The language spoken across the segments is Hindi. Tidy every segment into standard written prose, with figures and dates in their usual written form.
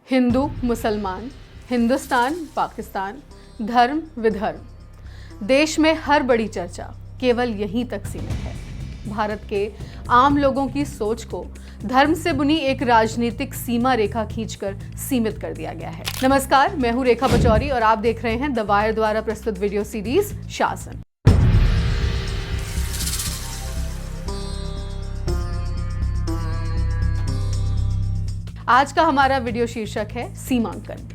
हिंदू मुसलमान, हिंदुस्तान पाकिस्तान, धर्म विधर्म, देश में हर बड़ी चर्चा केवल यहीं तक सीमित है। भारत के आम लोगों की सोच को धर्म से बुनी एक राजनीतिक सीमा रेखा खींचकर सीमित कर दिया गया है। नमस्कार, मैं हूं रेखा पचौरी और आप देख रहे हैं द वायर द्वारा प्रस्तुत वीडियो सीरीज शासन। आज का हमारा वीडियो शीर्षक है सीमांकन।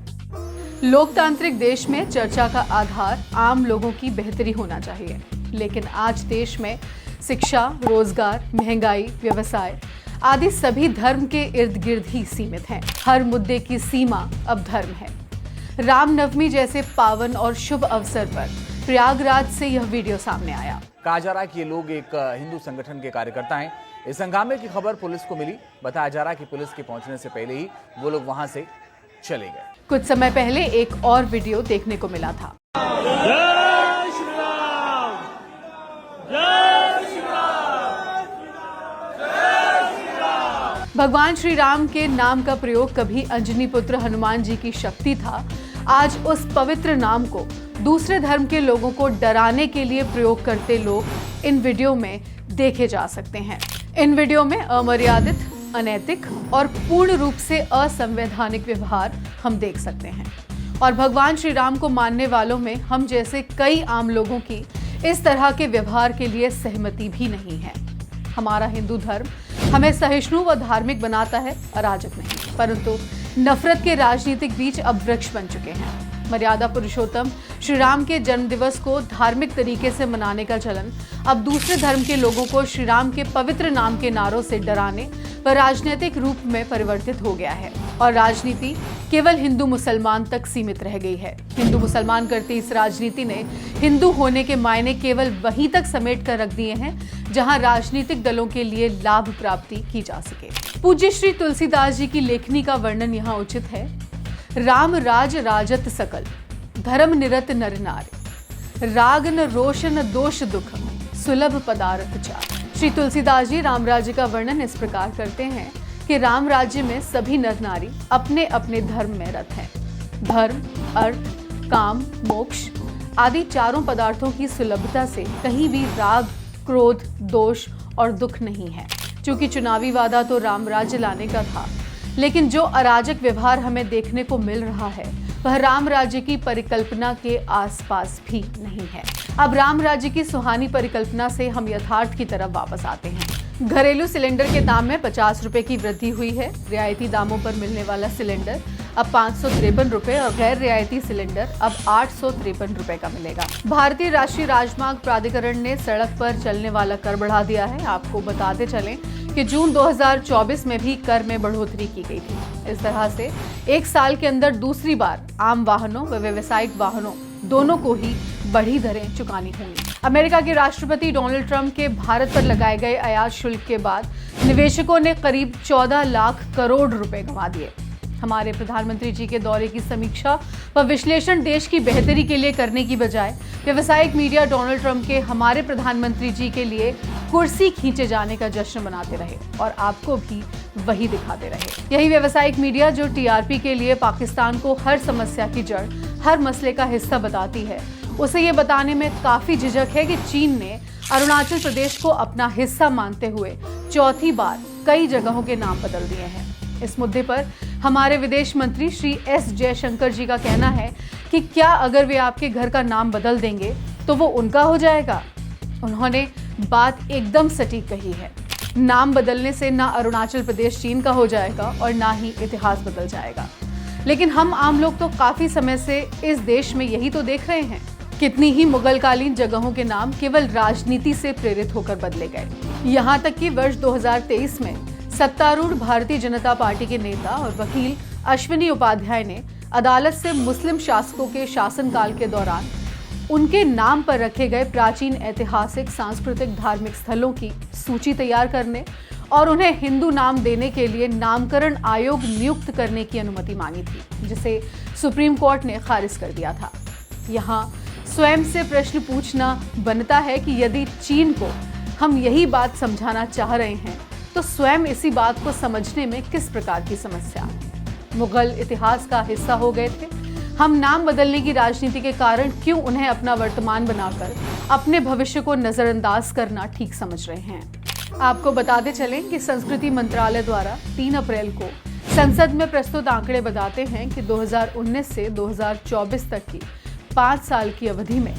लोकतांत्रिक देश में चर्चा का आधार आम लोगों की बेहतरी होना चाहिए, लेकिन आज देश में शिक्षा, रोजगार, महंगाई, व्यवसाय आदि सभी धर्म के इर्द गिर्द ही सीमित हैं। हर मुद्दे की सीमा अब धर्म है। रामनवमी जैसे पावन और शुभ अवसर पर प्रयागराज से यह वीडियो सामने आया। कहा जा रहा है कि ये लोग एक हिंदू संगठन के कार्यकर्ता हैं। इस हंगामे की खबर पुलिस को मिली। बताया जा रहा है कि पुलिस के पहुंचने से पहले ही वो लोग वहां से चले गए। कुछ समय पहले एक और वीडियो देखने को मिला था। जय श्री राम, जय श्री राम, जय श्री राम। भगवान श्री राम के नाम का प्रयोग कभी अंजनी पुत्र हनुमान जी की शक्ति था। आज उस पवित्र नाम को दूसरे धर्म के लोगों को डराने के लिए प्रयोग करते लोग इन वीडियो में देखे जा सकते हैं। इन वीडियो में अमर्यादित, अनैतिक और पूर्ण रूप से असंवैधानिक व्यवहार हम देख सकते हैं और भगवान श्री राम को मानने वालों में हम जैसे कई आम लोगों की इस तरह के व्यवहार के लिए सहमति भी नहीं है। हमारा हिंदू धर्म हमें सहिष्णु व धार्मिक बनाता है, अराजक नहीं, परंतु नफरत के राजनीतिक बीज अब वृक्ष बन चुके हैं। मर्यादा पुरुषोत्तम श्री राम के जन्म दिवस को धार्मिक तरीके से मनाने का चलन अब दूसरे धर्म के लोगों को श्री राम के पवित्र नाम के नारों से डराने व राजनीतिक रूप में परिवर्तित हो गया है और राजनीति केवल हिंदू मुसलमान तक सीमित रह गई है। हिंदू मुसलमान करती इस राजनीति ने हिंदू होने के मायने केवल वहीं तक समेट कर रख दिए हैं जहां राजनीतिक दलों के लिए लाभ प्राप्ति की जा सके। पूज्य श्री तुलसीदास जी की लेखनी का वर्णन यहाँ उचित है। राम राज राजत सकल, धर्म निरत नर नारी, राग न रोष न दोष दुख, सुलभ पदार्थ चार। श्री तुलसीदास जी राम राज्य का वर्णन इस प्रकार करते हैं कि राम राज्य में सभी नर नारी अपने अपने धर्म में रत हैं। धर्म, अर्थ, काम, मोक्ष आदि चारों पदार्थों की सुलभता से कहीं भी राग, क्रोध, दोष और दुख नहीं है। चूंकि चुनावी वादा तो राम राज्य लाने का था, लेकिन जो अराजक व्यवहार हमें देखने को मिल रहा है वह राम राज्य की परिकल्पना के आसपास भी नहीं है। अब राम राज्य की सुहानी परिकल्पना से हम यथार्थ की तरफ वापस आते हैं। घरेलू सिलेंडर के दाम में 50 रुपए की वृद्धि हुई है। रियायती दामों पर मिलने वाला सिलेंडर अब 553 रुपए और गैर रियायती सिलेंडर अब 853 रुपए का मिलेगा। भारतीय राष्ट्रीय राजमार्ग प्राधिकरण ने सड़क पर चलने वाला कर बढ़ा दिया है। आपको बताते चलें कि जून 2024 में भी कर में बढ़ोतरी की गई थी। इस तरह से एक साल के अंदर दूसरी बार आम वाहनों व व्यावसायिक वाहनों दोनों को ही बढ़ी दरें चुकानी होंगी। अमेरिका के राष्ट्रपति डोनाल्ड ट्रंप के भारत पर लगाए गए आयात शुल्क के बाद निवेशकों ने करीब 14 लाख करोड़ रुपए गंवा दिए। हमारे प्रधानमंत्री जी के दौरे की समीक्षा व विश्लेषण देश की बेहतरी के लिए करने की बजाय व्यावसायिक मीडिया डोनाल्ड ट्रंप के हमारे प्रधानमंत्री जी के लिए कुर्सी खींचे जाने का जश्न मनाते रहे और आपको भी वही दिखाते रहे। यही व्यावसायिक मीडिया जो टीआरपी के लिए पाकिस्तान को हर समस्या की जड़, हर मसले का हिस्सा बताती है, उसे ये बताने में काफी झिझक है कि चीन ने अरुणाचल प्रदेश को अपना हिस्सा मानते हुए चौथी बार कई जगहों के नाम बदल दिए हैं। इस मुद्दे पर हमारे विदेश मंत्री श्री एस जयशंकर जी का कहना है कि क्या अगर वे आपके घर का नाम बदल देंगे तो वो उनका हो जाएगा। उन्होंने बात एकदम सटीक कही है। नाम बदलने से ना अरुणाचल प्रदेश चीन का हो जाएगा और ना ही इतिहास बदल जाएगा। लेकिन हम आम लोग तो काफी समय से इस देश में यही तो देख रहे हैं। कितनी ही मुगलकालीन जगहों के नाम केवल राजनीति से प्रेरित होकर बदले गए। यहाँ तक कि वर्ष 2023 में सत्तारूढ़ भारतीय जनता पार्टी के नेता और वकील अश्विनी उपाध्याय ने अदालत से मुस्लिम शासकों के शासनकाल के दौरान उनके नाम पर रखे गए प्राचीन ऐतिहासिक, सांस्कृतिक, धार्मिक स्थलों की सूची तैयार करने और उन्हें हिंदू नाम देने के लिए नामकरण आयोग नियुक्त करने की अनुमति मांगी थी, जिसे सुप्रीम कोर्ट ने खारिज कर दिया था। यहाँ स्वयं से प्रश्न पूछना बनता है कि यदि चीन को हम यही बात समझाना चाह रहे हैं तो स्वयं इसी बात को समझने में किस प्रकार की समस्या है। मुगल इतिहास का हिस्सा हो गए थे। हम नाम बदलने की राजनीति के कारण क्यों उन्हें अपना वर्तमान बनाकर अपने भविष्य को नजरअंदाज करना ठीक समझ रहे हैं। आपको बताते चलें कि संस्कृति मंत्रालय द्वारा 3 अप्रैल को संसद में प्रस्तुत आंकड़े बताते हैं कि 2019 से 2024 तक की 5 साल की अवधि में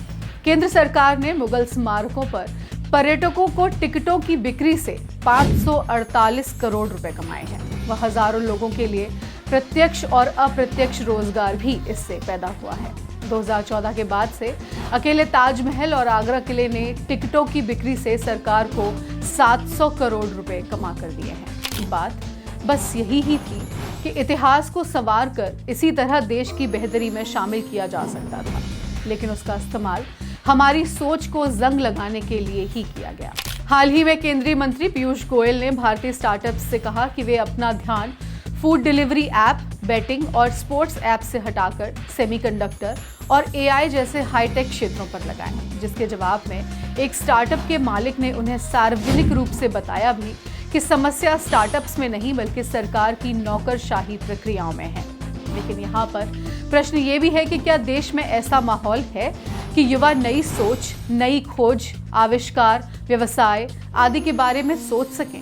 केंद्र सरकार ने मुगल स्मारकों पर पर्यटकों को टिकटों की बिक्री से 548 करोड़ रुपए कमाए हैं। वह हजारों लोगों के लिए प्रत्यक्ष और अप्रत्यक्ष रोजगार भी इससे पैदा हुआ है। 2014 के बाद से अकेले ताजमहल और आगरा किले ने टिकटों की बिक्री से सरकार को 700 करोड़ रुपए कमा कर दिए हैं। बात बस यही ही थी कि इतिहास को संवार कर इसी तरह देश की बेहतरी में शामिल किया जा सकता था, लेकिन उसका इस्तेमाल हमारी सोच को जंग लगाने के लिए ही किया गया। हाल ही में केंद्रीय मंत्री पीयूष गोयल ने भारतीय स्टार्टअप्स से कहा कि वे अपना ध्यान फूड डिलीवरी ऐप, बैटिंग और स्पोर्ट्स ऐप से हटाकर सेमीकंडक्टर और एआई जैसे हाईटेक क्षेत्रों पर लगाएं, जिसके जवाब में एक स्टार्टअप के मालिक ने उन्हें सार्वजनिक रूप से बताया भी कि समस्या स्टार्टअप्स में नहीं बल्कि सरकार की नौकरशाही प्रक्रियाओं में है। लेकिन यहाँ पर प्रश्न ये भी है कि क्या देश में ऐसा माहौल है कि युवा नई सोच, नई खोज, आविष्कार, व्यवसाय आदि के बारे में सोच सकें?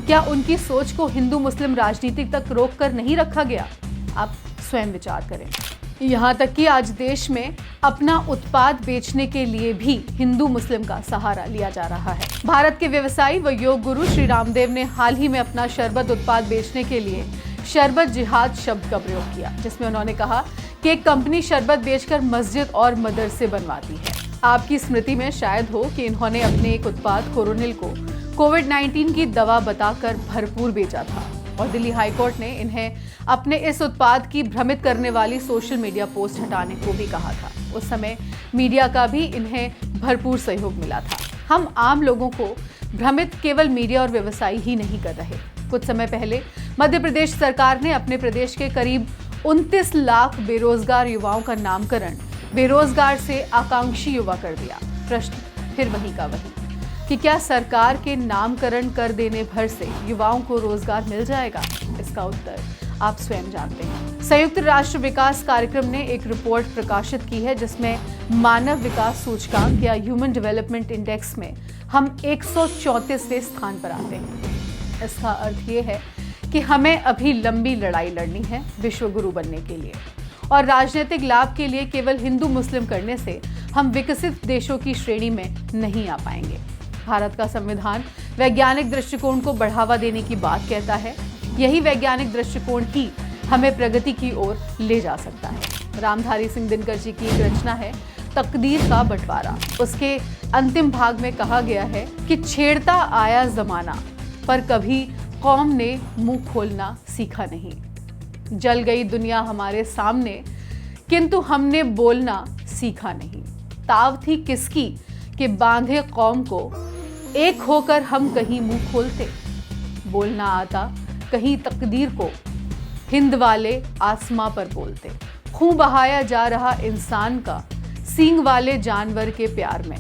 क्या उनकी सोच को हिंदू मुस्लिम राजनीति तक रोक कर नहीं रखा गया? आप स्वयं विचार करें। यहाँ तक कि आज देश में अपना उत्पाद बेचने के लिए भी हिंदू मुस्लिम का सहारा लिया जा रहा है। भारत के व्यवसायी व योग गुरु श्री रामदेव ने हाल ही में अपना शरबत उत्पाद बेचने के लिए शरबत जिहाद शब्द का प्रयोग किया, जिसमें उन्होंने कहा कि एक कंपनी शरबत बेचकर मस्जिद और मदरसे बनवाती है। आपकी स्मृति में शायद हो कि इन्होंने अपने एक उत्पाद कोरोनिल को कोविड-19 की दवा बताकर भरपूर बेचा था और दिल्ली हाईकोर्ट ने इन्हें अपने इस उत्पाद की भ्रमित करने वाली सोशल मीडिया पोस्ट हटाने को भी कहा था। उस समय मीडिया का भी इन्हें भरपूर सहयोग मिला था। हम आम लोगों को भ्रमित केवल मीडिया और व्यवसायी ही नहीं कर रहे। कुछ समय पहले मध्य प्रदेश सरकार ने अपने प्रदेश के करीब 29 लाख बेरोजगार युवाओं का नामकरण बेरोजगार से आकांक्षी युवा कर दिया। प्रश्न फिर वही का वही कि क्या सरकार के नामकरण कर देने भर से युवाओं को रोजगार मिल जाएगा? इसका उत्तर आप स्वयं जानते हैं। संयुक्त राष्ट्र विकास कार्यक्रम ने एक रिपोर्ट प्रकाशित की है जिसमें मानव विकास सूचकांक या ह्यूमन डेवलपमेंट इंडेक्स में हम 134वें स्थान पर आते हैं। इसका अर्थ ये है कि हमें अभी लंबी लड़ाई लड़नी है विश्व गुरु बनने के लिए, और राजनीतिक लाभ के लिए केवल हिंदू मुस्लिम करने से हम विकसित देशों की श्रेणी में नहीं आ पाएंगे। भारत का संविधान वैज्ञानिक दृष्टिकोण को बढ़ावा देने की बात कहता है। यही वैज्ञानिक दृष्टिकोण ही हमें प्रगति की ओर ले जा सकता है। रामधारी सिंह दिनकर जी की एक रचना है तकदीर का बंटवारा। उसके अंतिम भाग में कहा गया है कि छेड़ता आया जमाना पर कभी कौम ने मुंह खोलना सीखा नहीं। जल गई दुनिया हमारे सामने किंतु हमने बोलना सीखा नहीं। ताव थी किसकी कि बांधे कौम को, एक होकर हम कहीं मुंह खोलते। बोलना आता कहीं तकदीर को, हिंद वाले आसमां पर बोलते। खून बहाया जा रहा इंसान का सींग वाले जानवर के प्यार में।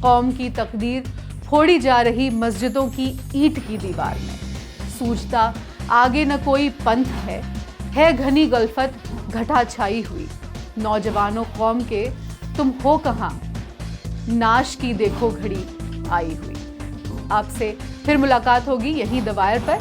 कौम की तकदीर फोड़ी जा रही मस्जिदों की ईंट की दीवार में। सूझता आगे न कोई पंथ है घनी गलफत घटा छाई हुई। नौजवानों कौम के तुम हो कहाँ, नाश की देखो घड़ी आई हुई। आपसे फिर मुलाकात होगी यहीं द वायर पर।